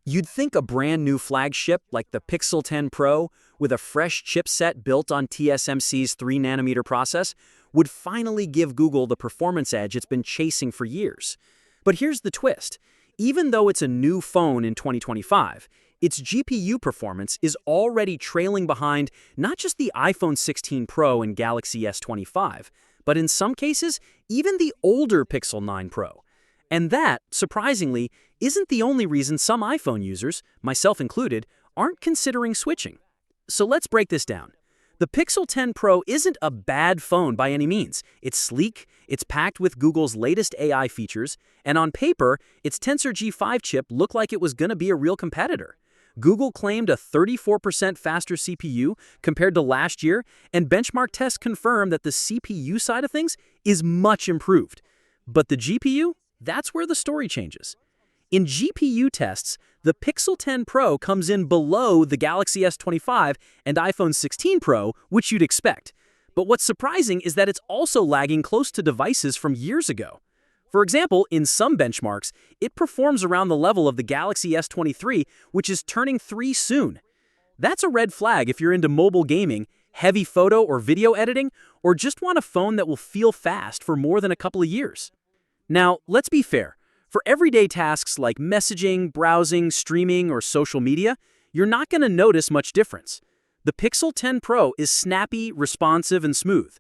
You'd think a brand new flagship like the Pixel 10 Pro with a fresh chipset built on TSMC's 3nm process would finally give Google the performance edge it's been chasing for years. But here's the twist. Even though it's a new phone in 2025, its GPU performance is already trailing behind not just the iPhone 16 Pro and Galaxy S25, but in some cases, even the older Pixel 9 Pro. And that, surprisingly, isn't the only reason some iPhone users, myself included, aren't considering switching. So let's break this down. The Pixel 10 Pro isn't a bad phone by any means. It's sleek, it's packed with Google's latest AI features, and on paper, its Tensor G5 chip looked like it was going to be a real competitor. Google claimed a 34% faster CPU compared to last year, and benchmark tests confirm that the CPU side of things is much improved. But the GPU? That's where the story changes. In GPU tests, the Pixel 10 Pro comes in below the Galaxy S25 and iPhone 16 Pro, which you'd expect. But what's surprising is that it's also lagging close to devices from years ago. For example, in some benchmarks, it performs around the level of the Galaxy S23, which is turning 3 soon. That's a red flag if you're into mobile gaming, heavy photo or video editing, or just want a phone that will feel fast for more than a couple of years. Now, let's be fair. For everyday tasks like messaging, browsing, streaming, or social media, you're not going to notice much difference. The Pixel 10 Pro is snappy, responsive, and smooth.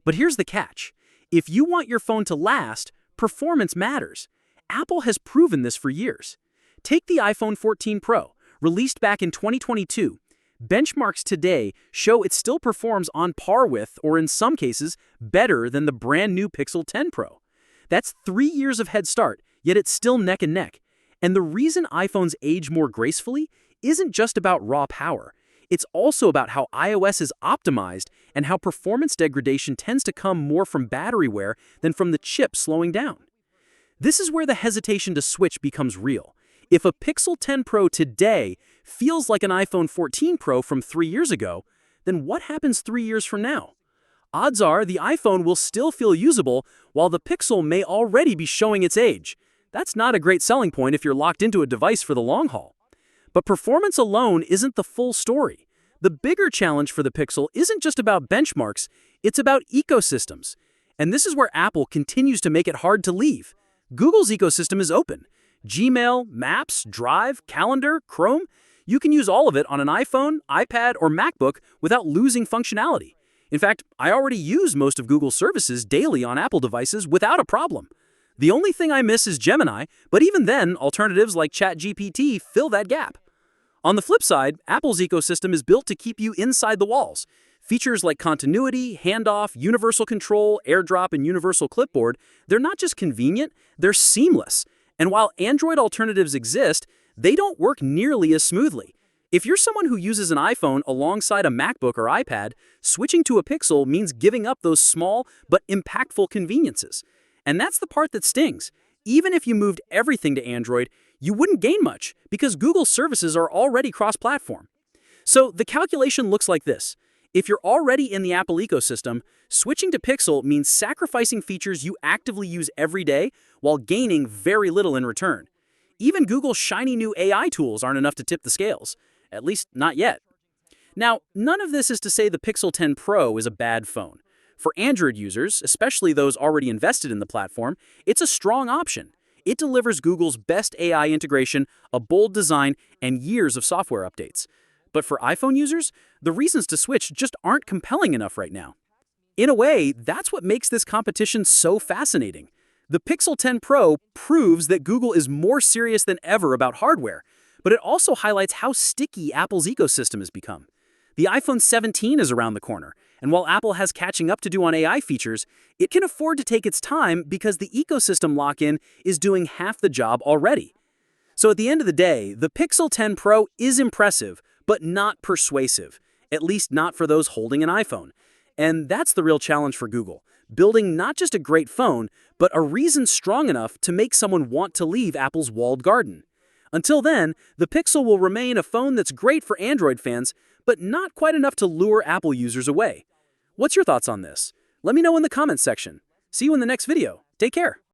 But here's the catch. If you want your phone to last, performance matters. Apple has proven this for years. Take the iPhone 14 Pro, released back in 2022. Benchmarks today show it still performs on par with, or in some cases, better than the brand new Pixel 10 Pro. That's 3 years of head start, yet it's still neck and neck. And the reason iPhones age more gracefully isn't just about raw power. It's also about how iOS is optimized and how performance degradation tends to come more from battery wear than from the chip slowing down. This is where the hesitation to switch becomes real. If a Pixel 10 Pro today feels like an iPhone 14 Pro from 3 years ago, then what happens 3 years from now? Odds are the iPhone will still feel usable while the Pixel may already be showing its age. That's not a great selling point if you're locked into a device for the long haul. But performance alone isn't the full story. The bigger challenge for the Pixel isn't just about benchmarks, it's about ecosystems. And this is where Apple continues to make it hard to leave. Google's ecosystem is open. Gmail, Maps, Drive, Calendar, Chrome, you can use all of it on an iPhone, iPad, or MacBook without losing functionality. In fact, I already use most of Google's services daily on Apple devices without a problem. The only thing I miss is Gemini, but even then, alternatives like ChatGPT fill that gap. On the flip side, Apple's ecosystem is built to keep you inside the walls. Features like continuity, handoff, universal control, AirDrop, and universal clipboard, they're not just convenient, they're seamless. And while Android alternatives exist, they don't work nearly as smoothly. If you're someone who uses an iPhone alongside a MacBook or iPad, switching to a Pixel means giving up those small but impactful conveniences. And that's the part that stings. Even if you moved everything to Android, you wouldn't gain much because Google's services are already cross-platform. So the calculation looks like this. If you're already in the Apple ecosystem, switching to Pixel means sacrificing features you actively use every day while gaining very little in return. Even Google's shiny new AI tools aren't enough to tip the scales. At least, not yet. Now, none of this is to say the Pixel 10 Pro is a bad phone. For Android users, especially those already invested in the platform, it's a strong option. It delivers Google's best AI integration, a bold design, and years of software updates. But for iPhone users, the reasons to switch just aren't compelling enough right now. In a way, that's what makes this competition so fascinating. The Pixel 10 Pro proves that Google is more serious than ever about hardware, but it also highlights how sticky Apple's ecosystem has become. The iPhone 17 is around the corner, and while Apple has catching up to do on AI features, it can afford to take its time because the ecosystem lock-in is doing half the job already. So at the end of the day, the Pixel 10 Pro is impressive, but not persuasive, at least not for those holding an iPhone. And that's the real challenge for Google, building not just a great phone, but a reason strong enough to make someone want to leave Apple's walled garden. Until then, the Pixel will remain a phone that's great for Android fans, but not quite enough to lure Apple users away. What's your thoughts on this? Let me know in the comments section. See you in the next video. Take care.